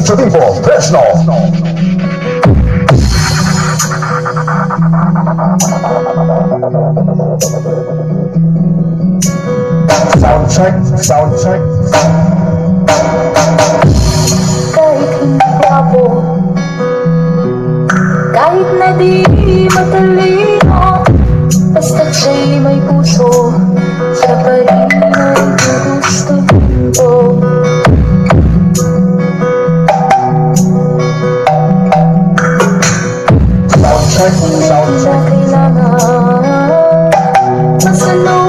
Turismo Fresno. Sound check, sound check. Kahit hindi gwapo, kahit na di matalino, basta't siya'y may puso, siya pa rin ay gugustuhin ko. Sound check, sound check. Kailangan masanong